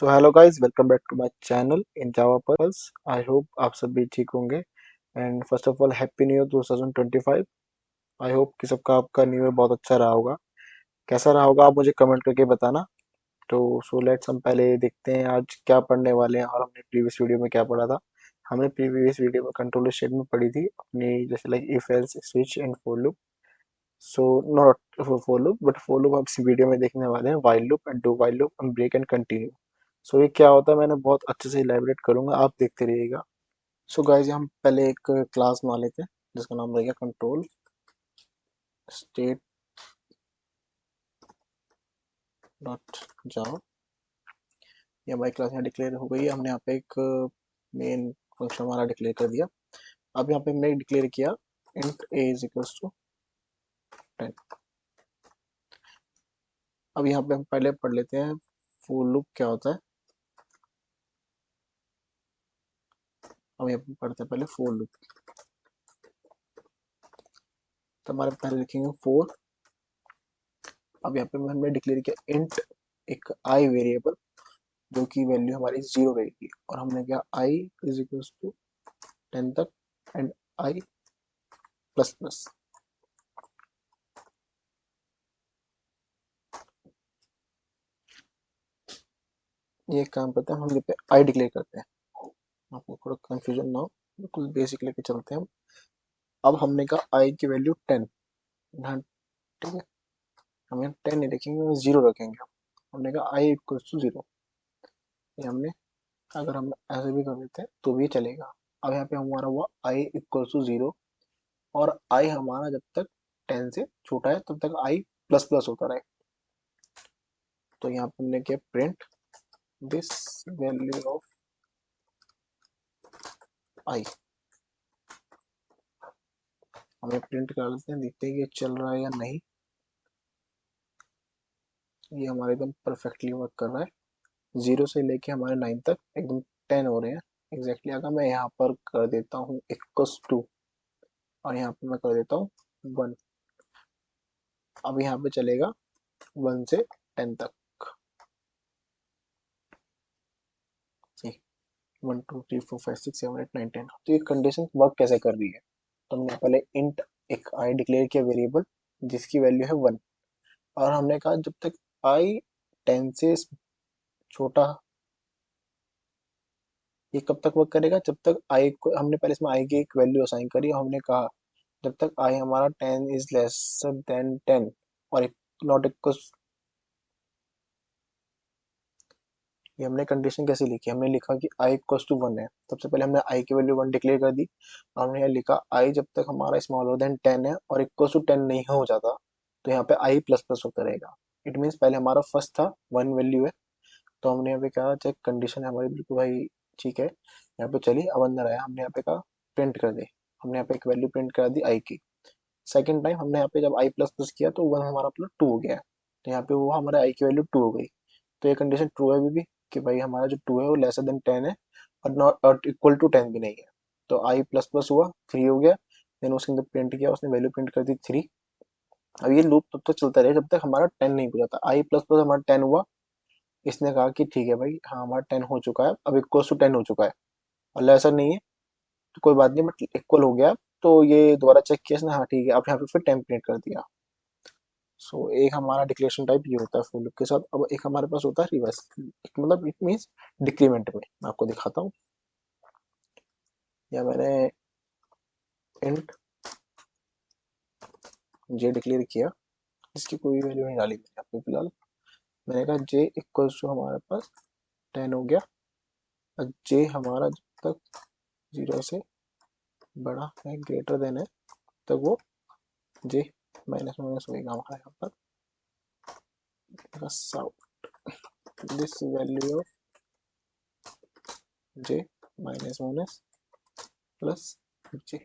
So hello guys, welcome back to my channel in Java Pearls. I hope आप सब भी ठीक होंगे। And first of all happy new year 2025। I hope कि सबका आपका न्यू ईयर बहुत अच्छा रहा होगा। कैसा रहा होगा आप मुझे कमेंट करके बताना। तो सो लेट्स हम पहले देखते हैं आज क्या पढ़ने वाले हैं और हमने प्रीवियस वीडियो में क्या पढ़ा था। हमने प्रीवियस वीडियो में कंट्रोल स्टेटमेंट पढ़ी थी अपनी, जैसे like if else switch and for loop. So not for loop but for loop, आप इस वीडियो में देखने वाले हैं while loop and do while loop and break and continue. So ये क्या होता है मैंने बहुत अच्छे से इलेबोरेट करूंगा, आप देखते रहिएगा। सो गाइस, हम पहले एक क्लास बना लेते हैं जिसका नाम रहेगा कंट्रोल स्टेट डॉट जावा। ये हमारी क्लास यहाँ डिक्लेयर हो गई है। हमने यहाँ पे एक मेन फंक्शन हमारा डिक्लेयर कर दिया। अब यहाँ पे हमने डिक्लेयर किया int a is equals to 10। अब यहाँ पे हम पहले पढ़ लेते हैं फॉर लूप क्या होता है। अब यहाँ पे पढ़ते हैं पहले फॉर लूप। तो हमारे पहले लिखेंगे फोर। अब यहाँ पे हमने डिक्लेयर किया इंट एक आई वेरिएबल जो कि वैल्यू हमारी जीरो रहेगी, और हमने किया आई इज इक्वल टू 10 तक एंड आई प्लस प्लस। ये काम करते हैं हम यहाँ पे आई डिक्लेयर करते हैं। आपको थोड़ा कंफ्यूजन ना हो, बिल्कुल बेसिक लेके चलते हैं हम। अब हमने कहा आई की वैल्यू 10। हाँ, ठीक है। हम यहाँ 10 नहीं रखेंगे, जीरो रखेंगे। हमने कहा आई इक्वल टू जीरो। ये हमने, अगर हम ऐसे भी कर देते हैं तो भी चलेगा। अब यहाँ पे हमारा हुआ आई इक्वल टू जीरो, और आई हमारा जब तक 10 से छोटा है तब तक आई प्लस प्लस होता रहे। तो यहाँ पे हमने किया प्रिंट दिस वैल्यू ऑफ आई। हमें प्रिंट कर देते हैं, देखते हैं कि ये चल रहा है या नहीं। ये हमारे एकदम परफेक्टली वर्क कर रहा है। जीरो से लेके हमारे 9 तक एकदम 10 हो रहे हैं एग्जैक्टली। अगर मैं यहाँ पर कर देता हूँ इक्वस टू, और यहाँ पे मैं कर देता हूँ 1, अब यहाँ पे चलेगा 1 से 10 तक। 1 2 3 4 5 6 7 8 9 10। तो ये कंडीशन वर्क कैसे कर रही है। तो हमने पहले इंट एक आई डिक्लेयर किया वेरिएबल जिसकी वैल्यू है 1, और हमने कहा जब तक आई 10 से छोटा, ये कब तक वर्क करेगा जब तक आई को, हमने पहले इसमें आई की एक वैल्यू असाइन करी और हमने कहा जब तक आई हमारा 10 इज लेसर देन 10 और नॉट इक्वल। ये हमने कंडीशन कैसे लिखी, हमने लिखा कि आई इक्वल टू 1 है। सबसे पहले हमने आई की वैल्यू 1 डिक्लेयर कर दी, और हमने यहाँ लिखा आई जब तक हमारा स्मॉलर देन 10 है और इक्वल टू 10 नहीं हो जाता तो यहाँ पे आई प्लस प्लस होता रहेगा। इट मीन्स पहले हमारा फर्स्ट था 1 वैल्यू है, तो हमने यहाँ पे कहा चेक कंडीशन है हमारी बिल्कुल भाई ठीक है। यहाँ पे चलिए अब अंदर आया, हमने यहाँ पे कहा प्रिंट कर दे। हमने यहाँ पे एक वैल्यू प्रिंट करा दी आई की। सेकंड टाइम हमने यहाँ पे जब आई प्लस प्लस किया तो 1 हमारा प्लस 2 हो गया है, तो यहाँ पे वो हमारे आई की वैल्यू 2 हो गई। तो ये कंडीशन ट्रू है अभी भी कि भाई हमारा जो 2 है वो लेसर देन 10 है और नॉट इक्वल टू 10 भी नहीं है। तो आई प्लस प्लस हुआ 3 हो गया। देन उसके अंदर प्रिंट किया, उसने वैल्यू प्रिंट कर दी 3। अब ये लूप तब तक चलता रहे जब तक हमारा 10 नहीं हो जाता। आई प्लस प्लस हमारा 10 हुआ, इसने कहा कि ठीक है भाई हाँ हमारा 10 हो चुका है, अब इक्वल टू 10 हो चुका है और लेसर नहीं है तो कोई बात नहीं, बट इक्वल हो गया। तो ये दोबारा चेक किया इसने, हाँ ठीक है, अब यहाँ पे फिर 10 प्रिंट कर दिया। सो एक हमारा डिक्लेरेशन टाइप ये होता है फॉर लूप के साथ। अब एक हमारे पास होता है रिवर्स, मतलब इट मीन्स डिक्रीमेंट में। मैं आपको दिखाता हूँ, या मैंने इंट जे डिक्लेयर किया, इसकी कोई वैल्यू नहीं डाली मैंने आपको फिलहाल। मैंने कहा जे इक्वल्स टू हमारे पास 10 हो गया, और जे हमारा जब तक 0 से बड़ा है ग्रेटर देन है तब वो जे माइनस माइनस होएगा हमारा यहाँ पर। This value of J minus minus plus J.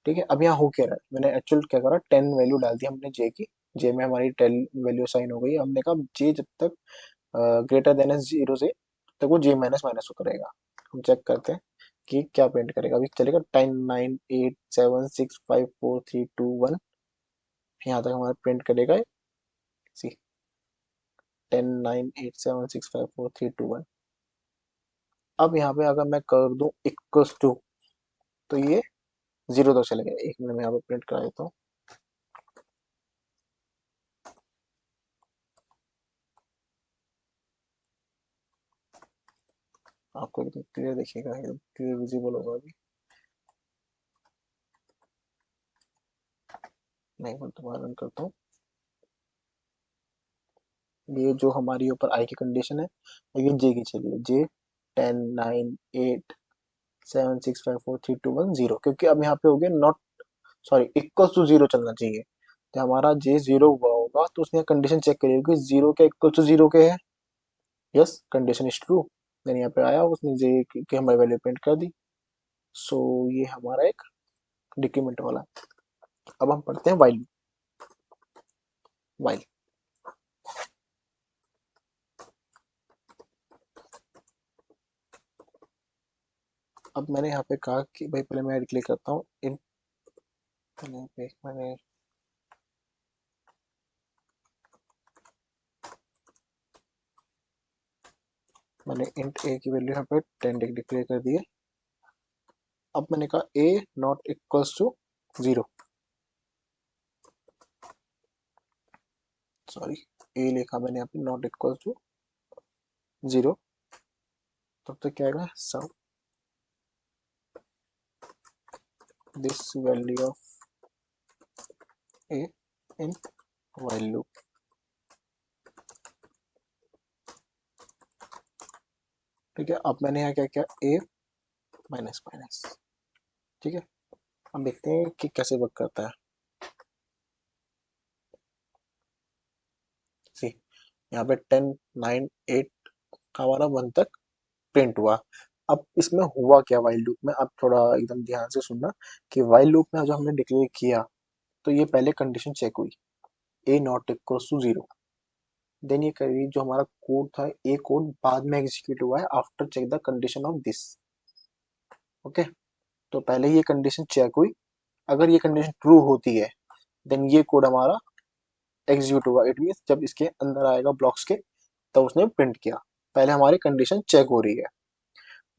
ठीक है, अब यहाँ हो क्या रहा है, मैंने एक्चुअल क्या करा 10 वैल्यू डाल दी हमने जे की। जे में हमारी 10 वैल्यू साइन हो गई। हमने कहा जे जब तक ग्रेटर देन है 0 से तब वो जे माइनस माइनस होता रहेगा। हम चेक करते हैं कि क्या प्रिंट करेगा। अभी चलेगा 10 9 8 7 6 5 4 3 2 1, यहाँ तक हमारा प्रिंट करेगा। सी 10 9 8 7 6 5 4 3 2 1। अब यहाँ पे अगर मैं कर दूं इक्वल्स टू, तो ये 0 तक चले गए। एक मिनट में यहाँ पे प्रिंट करा देता हूँ। आपको एकदम क्लियर दिखेगा, एकदम क्लियर विजिबल होगा अभी। मैं एक बार दोबारा रन करता हूँ। ये जो हमारी ऊपर आई की कंडीशन है, ये जे की चलिए, जे 10 9 8 7 6 5 4 3 2 1 0, क्योंकि अब यहाँ पे हो गया नॉट, सॉरी, इक्वल टू 0 चलना चाहिए। तो हमारा जे 0 हुआ होगा, तो उसने कंडीशन चेक करी होगी 0 क्या इक्वल टू 0 के है। Yes, condition is true. Then यहाँ पे आया, उसने जे की हमारी वैल्यू प्रिंट कर दी। सो ये हमारा एक डिक्रीमेंट वाला। अब हम पढ़ते हैं वाइल। वाइल अब मैंने यहाँ पे कहा कि भाई पहले मैं डिक्लेयर करता हूँ इन, यहाँ पे मैंने इंट ए की वैल्यू यहाँ पे 10 डिक्लेयर कर दी है। अब मैंने कहा ए नॉट इक्वल्स टू 0, सॉरी, ए लिखा मैंने यहाँ पे नॉट इक्वल टू 0। तब तक क्या आएगा, sum this value of A in while loop. ठीक है, अब मैंने यहाँ क्या किया, ए माइनस माइनस। ठीक है, अब देखते हैं कि कैसे वर्क करता है। सी, यहाँ पे 10 9 8 का हमारा 1 तक प्रिंट हुआ। अब इसमें हुआ क्या वाइल लूप में, अब थोड़ा एकदम ध्यान से सुनना कि वाइल लूप में जो हमने डिक्लेयर किया, तो ये पहले कंडीशन चेक हुई, ए नॉट इक्वल्स टू 0। देन ये करी, जो हमारा कोड था, ए कोड बाद में एग्जीक्यूट हुआ है after check the condition of this. Okay, तो पहले ये कंडीशन चेक हुई, अगर ये कंडीशन ट्रू होती है, देन ये कोड हमारा एग्जीक्यूट हुआ। इट मीन जब इसके अंदर आएगा ब्लॉक्स के, तब उसने प्रिंट किया। पहले हमारी कंडीशन चेक हो रही है।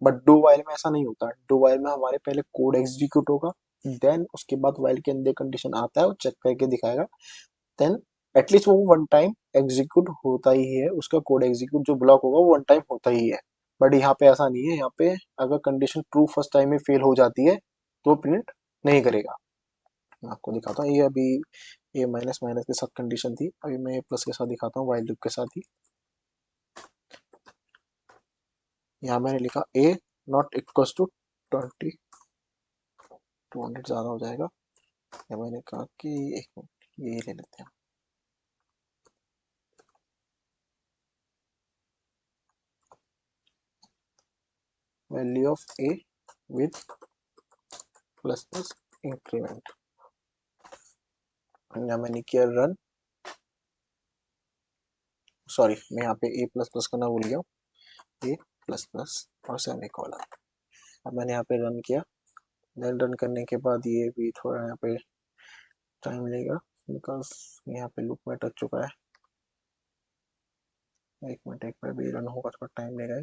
बट डू वाइल में ऐसा नहीं होता। डू वाइल में हमारे पहले कोड एग्जीक्यूट होगा, देन उसके बाद वाइल के अंदर कंडीशन आता है, वो चेक करके दिखाएगा। देन एटलीस्ट वो वन टाइम एग्जीक्यूट होता ही है, उसका कोड एग्जीक्यूट जो ब्लॉक होगा वो वन टाइम होता ही है। बट यहाँ पे ऐसा नहीं है। यहाँ पे अगर कंडीशन ट्रू फर्स्ट टाइम में फेल हो जाती है, तो प्रिंट नहीं करेगा। मैं आपको दिखाता हूँ, ये अभी ये माइनस माइनस के साथ कंडीशन थी, अभी मैं प्लस के साथ दिखाता हूँ, वाइल लूप के साथ ही। यहाँ मैंने लिखा ए नॉट इक्वल्स टू 20, 200 ज़्यादा हो जाएगा। या मैंने कहा कि एक मिनट, ये ले लेते हैं। Value of A with plus plus increment. या मैंने किया रन, सॉरी, मैं यहाँ पे ए प्लस प्लस करना भूल गया हूँ, ए प्लस प्लस और सेमीकोलन। अब मैंने यहाँ पे रन किया। देन रन करने के बाद ये भी थोड़ा यहाँ पे टाइम लेगा, बिकॉज यहाँ पे लूप में टच चुका है। एक मिनट, एक बार भी रन होगा, थोड़ा टाइम लेगा।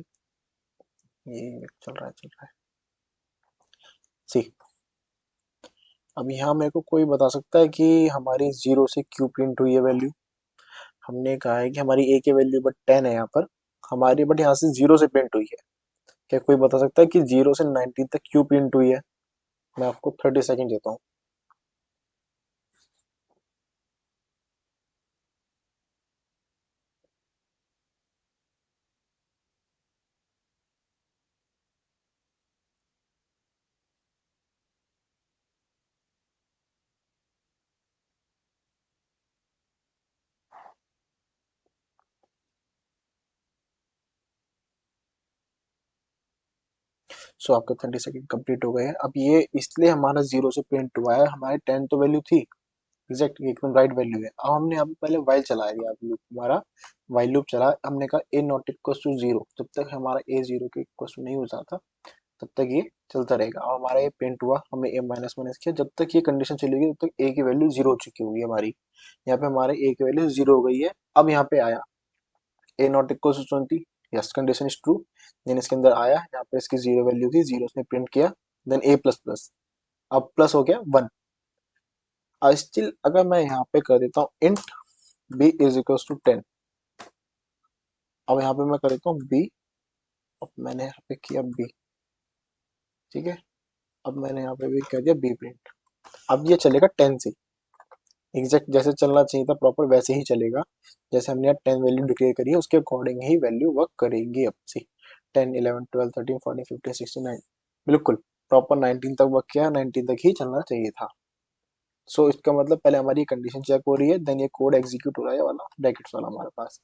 ये चल रहा है, चल रहा है। सी, अब यहाँ मेरे को कोई बता सकता है कि हमारी 0 से क्यों प्रिंट हुई है वैल्यू। हमने कहा है कि हमारी ए की वैल्यू बट 10 है यहाँ पर हमारी, बट यहाँ से 0 से प्रिंट हुई है। क्या कोई बता सकता है कि 0 से 19 तक क्यों प्रिंट हुई है? मैं आपको 30 सेकंड देता हूँ। सो आपके 30 सेकंड कंप्लीट हो गए हैं। अब ये इसलिए हमारा 0 से प्रिंट हुआ है, हमारे 10 तो वैल्यू थी, एग्जैक्ट एकदम राइट वैल्यू है। अब हमने यहाँ पे पहले वाइल चलाया गया, लूप हमारा वाइल लूप चला, हमने कहा ए नॉट इक्वल टू 0, जब तक हमारा ए 0 के इक्वल नहीं हो जाता तब तक ये चलता रहेगा। और हमारा ये प्रिंट हुआ, हमने ए माइनस माइनस किया, जब तक ये कंडीशन चलेगी तब तक ए की वैल्यू 0 हो चुकी होगी हमारी। यहाँ पे हमारे ए की वैल्यू 0 हो गई है। अब यहाँ पे आया, A not equal to 20, yes condition is true. Then इसके अंदर आया, यहाँ पे इसकी जीरो वैल्यू थी, जीरो से प्रिंट किया, देन ए प्लस प्लस, अब प्लस हो गया 1। स्टिल अगर मैं यहाँ पे कर देता हूँ int b is equal to 10, अब यहाँ पे मैं कर देता हूँ बी, अब मैंने यहाँ पे किया बी, ठीक है, अब मैंने यहाँ पे भी कर दिया बी प्रिंट। अब ये चलेगा 10 से, एग्जैक्ट जैसे चलना चाहिए था प्रॉपर वैसे ही चलेगा, जैसे हमने यहाँ 10 वैल्यू डिक्लेयर करी है उसके अकॉर्डिंग ही वैल्यू वर्क करेगी। अब से 10 11 12 13 14 15 16 9, बिल्कुल प्रॉपर 19 तक वर्क किया, 19 तक ही चलना चाहिए था। सो इसका मतलब पहले हमारी कंडीशन चेक हो रही है, देन ये कोड एग्जीक्यूट हो रहा है, ये वाला ब्रैकेट्स वाला हमारे पास।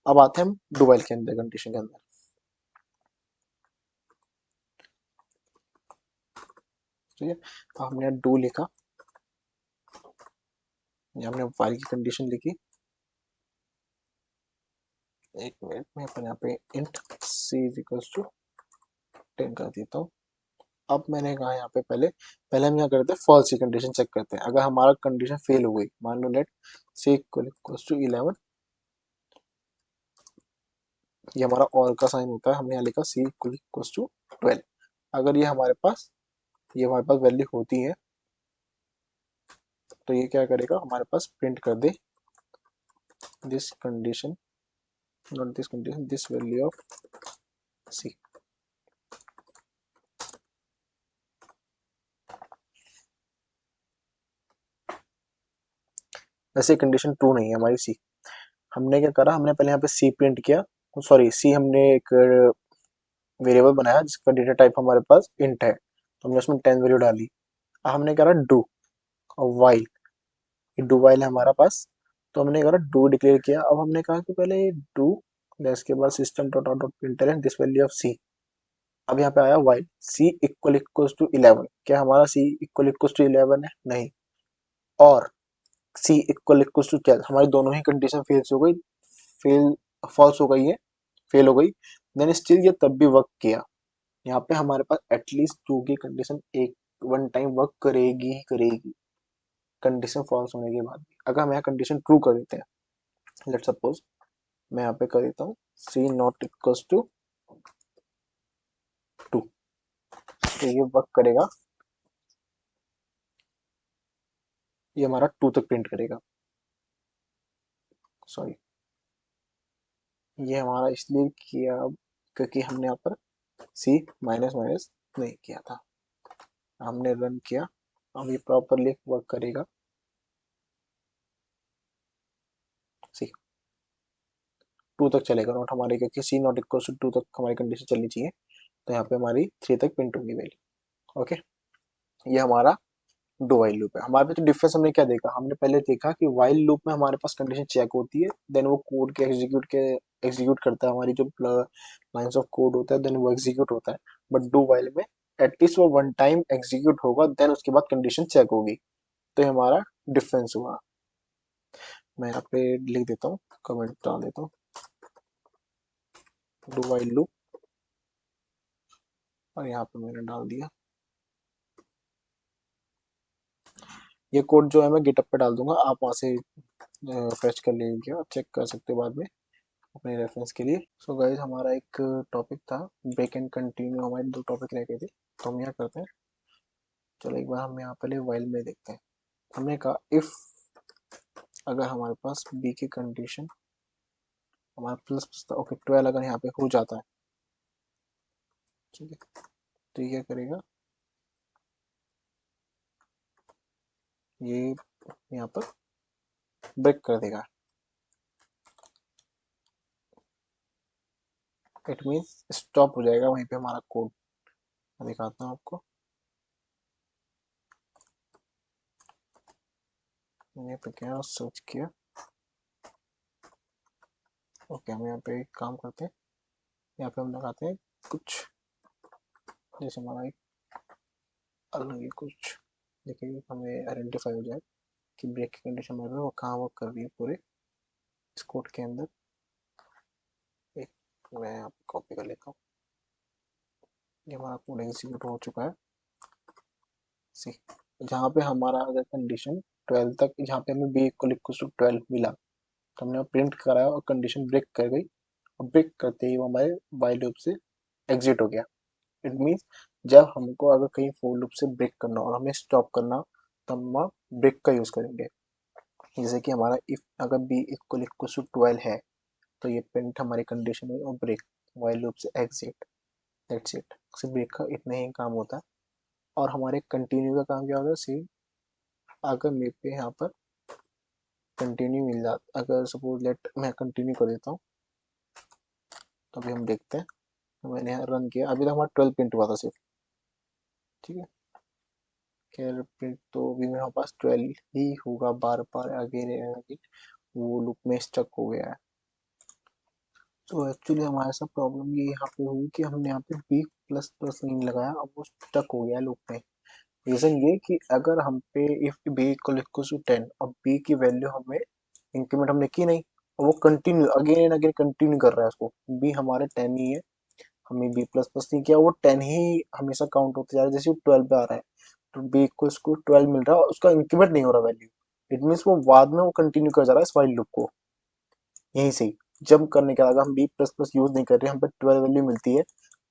अब आते हैं हम डू व्हाइल के अंदर, कंडीशन के अंदर, ठीक है। तो हमने डू लिखा, हमने व्हाइल की कंडीशन लिखी, एक मिनट में अपन यहाँ पे int c is equals to 10 कर देता हूँ। अब मैंने कहा यहाँ पे पहले पहले हम यहाँ करते हैं फॉल्स की कंडीशन चेक करते हैं। अगर हमारा कंडीशन फेल हो गई, मान लो लेट सी इक्वल्स टू 11, ये हमारा और का साइन होता है, हमने यहाँ लिखा सी इक्वल्स टू 12, अगर ये हमारे पास वैल्यू होती है तो ये क्या करेगा, हमारे पास प्रिंट कर दे this condition, not this condition, this value of C. वैसे कंडीशन ट्रू नहीं है हमारी सी। हमने क्या करा, हमने पहले यहाँ पे सी प्रिंट किया, सॉरी सी हमने एक वेरिएबल बनाया जिसका डेटा टाइप हमारे पास इंट है, तो हमने उसमें 10 वैल्यू डाली। अब हमने करा डू और वाइल, डू वाइल है हमारा पास, तो हमने करा डू डिक्लेयर किया। अब हमने कहा कि पहले डू, इसके बाद system dot out dot println this value of C. अब यहाँ पे आया वाइल सी इक्वल्स टू 11, क्या हमारा सी इक्वल्स टू 11 है? नहीं। और सी इक्वल्स टू 12, हमारी दोनों ही कंडीशन फेल हो गई, फेल फॉल्स हो गई है, फेल हो गई। देन स्टिल ये तब भी वर्क किया, यहाँ पे हमारे पास एटलीस्ट टू की कंडीशन एक वन टाइम वर्क करेगी ही करेगी, कंडीशन फॉल्स होने के बाद भी। अगर हम यहाँ कंडीशन ट्रू कर देते हैं, लेट सपोज मैं यहाँ पे कर देता हूँ सी नॉट इक्वल्स टू 2, तो ये वर्क करेगा, ये हमारा 2 तक प्रिंट करेगा। सॉरी, ये हमारा इसलिए किया क्योंकि हमने यहाँ पर सी माइनस माइनस नहीं किया था, हमने रन किया, अब ये प्रॉपरली वर्क करेगा। सी 2 तक चलेगा नॉट हमारे, क्योंकि सी नॉट इक्वल टू 2 तक हमारी कंडीशन चलनी चाहिए, तो यहाँ पे हमारी 3 तक प्रिंट होगी वैल्यू। ओके, ये हमारा डू वाइल लूप है। हमारे पे तो डिफरेंस हमने क्या देखा, हमने पहले देखा कि वाइल लूप में हमारे पास कंडीशन चेक होती है, देन वो कोड के एग्जीक्यूट करता है, हमारी जो लाइंस ऑफ कोड होता है देन वो एग्जीक्यूट होता है। बट डू वाइल में एटलीस्ट वो वन टाइम एग्जीक्यूट होगा, देन उसके बाद कंडीशन चेक होगी, तो ये हमारा डिफरेंस हुआ। मैं यहाँ पे लिख देता हूँ, कमेंट डाल देता हूँ, डू वाइल लूप, और यहाँ पे मैंने डाल दिया। ये कोड जो है मैं गिटअप पे डाल दूंगा, आप वहाँ से फेच कर लीजिए, आप चेक कर सकते हो बाद में अपने रेफरेंस के लिए। सो गाइस, हमारा एक टॉपिक था ब्रेक एंड कंटिन्यू, हमारे 2 टॉपिक रह गए थे, तो हम यहाँ करते हैं। चलो एक बार हम यहाँ पहले वाइल में देखते हैं। हमने कहा इफ, अगर हमारे पास बी की कंडीशन हमारा प्लस प्लस था, ओके 12 अगर यहाँ पे हो जाता है, ठीक है, तो ये क्या करेगा, ये यहाँ पर ब्रेक कर देगा, इट मीन्स स्टॉप हो जाएगा वहीं पे हमारा कोड। मैं दिखाता हूँ आपको, मैंने पे क्या सर्च किया। ओके, हम यहाँ पे एक काम करते हैं, यहाँ पे हम लगाते हैं कुछ, जैसे हमारा एक अलग ही कुछ, देखिए हमें आइडेंटिफाई हो जाए कि ब्रेक की कंडीशन में वो कहाँ वर्क कर रही है पूरे इस कोड के अंदर। एक मैं आप कॉपी कर लेता हूँ, ये हमारा कोड एग्जीक्यूट हो चुका है। सी, जहाँ पे हमारा अगर कंडीशन 12 तक, जहाँ पे हमें बी इक्वल टू 12 मिला, तो हमने प्रिंट कराया और कंडीशन ब्रेक कर गई, और ब्रेक करते ही वो हमारे वाइल लूप से एग्जिट हो गया। इट मीन्स जब हमको अगर कहीं फोर लूप से ब्रेक करना और हमें स्टॉप करना, तब हम ब्रेक का यूज करेंगे। जैसे कि हमारा इफ अगर बी इक्वल इक्वल टू 12 है, तो ये प्रिंट हमारी कंडीशन है और ब्रेक वाइल लूप से एग्जिट, दैट्स इट। सिर्फ ब्रेक का इतना ही काम होता है। और हमारे कंटिन्यू का काम क्या होगा, सेम। अगर मेरे पे यहाँ पर कंटिन्यू मिल जाता, अगर सपोज लेट मैं कंटिन्यू कर देता हूँ, तो अभी हम देखते हैं। तो मैंने यहाँ रन किया, अभी तक हमारा 12 प्रिंट हुआ था सिर्फ, ठीक है। खैर प्रिंट तो अभी मेरे पास 12 ही होगा, बार बार अगेन अगेन वो लूप में स्टक हो गया है। तो एक्चुअली हमारे साथ प्रॉब्लम ये यहाँ पे हुई कि हमने यहाँ पे बी प्लस प्लस नहीं लगाया, अब वो स्टक हो गया लूप में। रीजन ये कि अगर हम पे if b equal equal to 10 और बी की वैल्यू हमें इंक्रीमेंट हमने की नहीं, और वो continue again and again continue कर रहा है उसको, बी हमारे 10 ही है, हमने बी प्लस प्लस नहीं किया, वो 10 ही हमेशा काउंट होते जा रहा है, जैसे 12 पे आ रहा है, तो बी इक्वल्स को 12 मिल रहा है और उसका इंक्रीमेंट नहीं हो रहा वैल्यू। इट मीन्स वो बाद में वो कंटिन्यू कर जा रहा है इस वाइल लूप को, यहीं से ही जंप करने के बाद अगर हम बी प्लस प्लस यूज नहीं कर रहे, हम पे 12 वैल्यू मिलती है,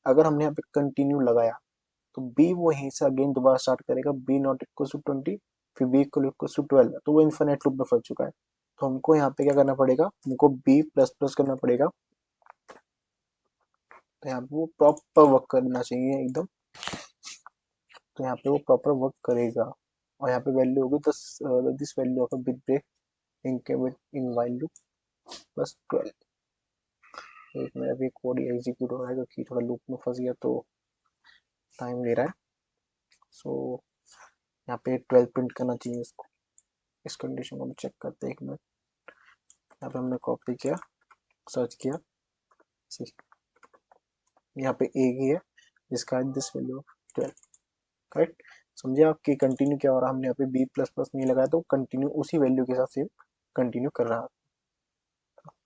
अगर हमने यहाँ पे कंटिन्यू लगाया, तो बी वो यहीं से अगेन दोबारा स्टार्ट करेगा, बी नॉट इक्वल टू 20, फिर बी इक्वल इक्वल टू 12, तो वो इन्फिनिट लूप में फंस चुका है। तो हमको यहाँ पे क्या करना पड़ेगा, हमको बी प्लस प्लस करना पड़ेगा, तो यहाँ पे वो प्रॉपर वर्क करना चाहिए एकदम, तो यहाँ पे वो प्रॉपर वर्क करेगा। और यहाँ पे वैल्यू होगी this value of big break in while loop plus 12। एक मेरा भी कोड एग्जीक्यूट हो रहा है क्योंकि थोड़ा लूप में फंस गया तो टाइम ले रहा है। सो यहाँ पे 12 प्रिंट करना चाहिए इसको। इस कंडीशन को हम चेक करते हैं, एक मिनट। यहाँ पे हमने कॉपी किया, सर्च किया, यहाँ पे एक ही है जिसका है दिस वैल्यू ऑफ 12, करेक्ट। समझे आपकी कंटिन्यू क्या हो रहा है, हमने यहाँ पे बी प्लस प्लस नहीं लगाया तो कंटिन्यू उसी वैल्यू के साथ सेम कंटिन्यू कर रहा है।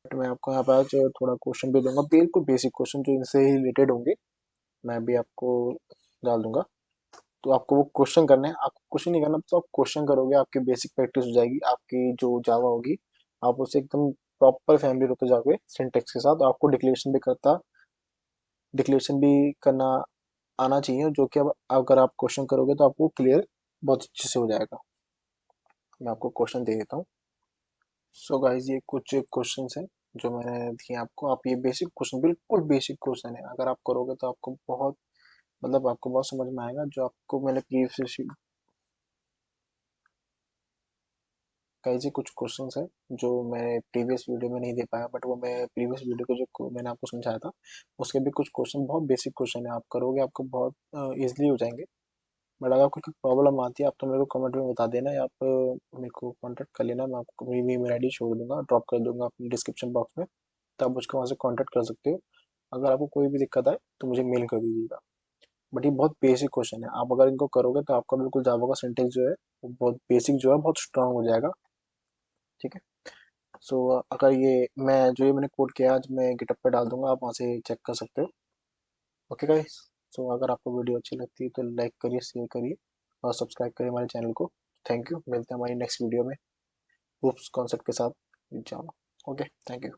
तो मैं आपको यहाँ पे आज थोड़ा क्वेश्चन भी दूंगा, बिल्कुल बेसिक क्वेश्चन जो इनसे ही रिलेटेड होंगे, मैं भी आपको डाल दूंगा। तो आपको वो क्वेश्चन करना है, आपको क्वेश्चन नहीं करना, तो आप क्वेश्चन करोगे, आपकी बेसिक प्रैक्टिस हो जाएगी, आपकी जो जावा होगी आप उसे एकदम प्रॉपर फैमिली होते जाओगे सिंटेक्स के साथ। आपको डिक्लेरेशन भी करना आना चाहिए, जो कि अब अगर आप क्वेश्चन करोगे तो आपको क्लियर बहुत अच्छे से हो जाएगा। मैं आपको क्वेश्चन दे देता हूँ। सो गाइज ये कुछ क्वेश्चंस हैं जो मैंने दिए आपको, आप ये बेसिक क्वेश्चन, बिल्कुल बेसिक क्वेश्चन है, अगर आप करोगे तो आपको बहुत, मतलब आपको बहुत समझ में आएगा। जो आपको मैंने प्रीवियस गाइज ये कुछ क्वेश्चंस हैं जो मैं प्रीवियस वीडियो में नहीं दे पाया, बट वो मैं प्रीवियस वीडियो को जो मैंने आपको समझाया था उसके भी कुछ क्वेश्चन बहुत बेसिक क्वेश्चन है, आप करोगे आपको बहुत ईजिली हो जाएंगे। बट अगर आपको कोई प्रॉब्लम आती है आप तो मेरे को कमेंट में बता देना, या आप मेरे को कांटेक्ट कर लेना, मैं आपको मेरी ईमेल आईडी छोड़ दूंगा, ड्रॉप कर दूंगा अपने डिस्क्रिप्शन बॉक्स में, तो आप मुझको वहाँ से कांटेक्ट कर सकते हो। अगर आपको कोई भी दिक्कत आए तो मुझे मेल कर दीजिएगा। बट ये बहुत बेसिक क्वेश्चन है, आप अगर इनको करोगे तो आपका बिल्कुल जावा का सिंटेक्स जो है वो बहुत बेसिक जो है बहुत स्ट्रांग हो जाएगा, ठीक है। सो अगर ये मैं जो ये मैंने कोड किया है आज मैं गिटअप पे डाल दूंगा, आप वहाँ से चेक कर सकते हो। ओके गाइस, सो अगर आपको वीडियो अच्छी लगती है तो लाइक करिए, शेयर करिए और सब्सक्राइब करिए हमारे चैनल को। थैंक यू, मिलते हैं हमारी नेक्स्ट वीडियो में, उस कॉन्सेप्ट के साथ जाना। Okay, thank you.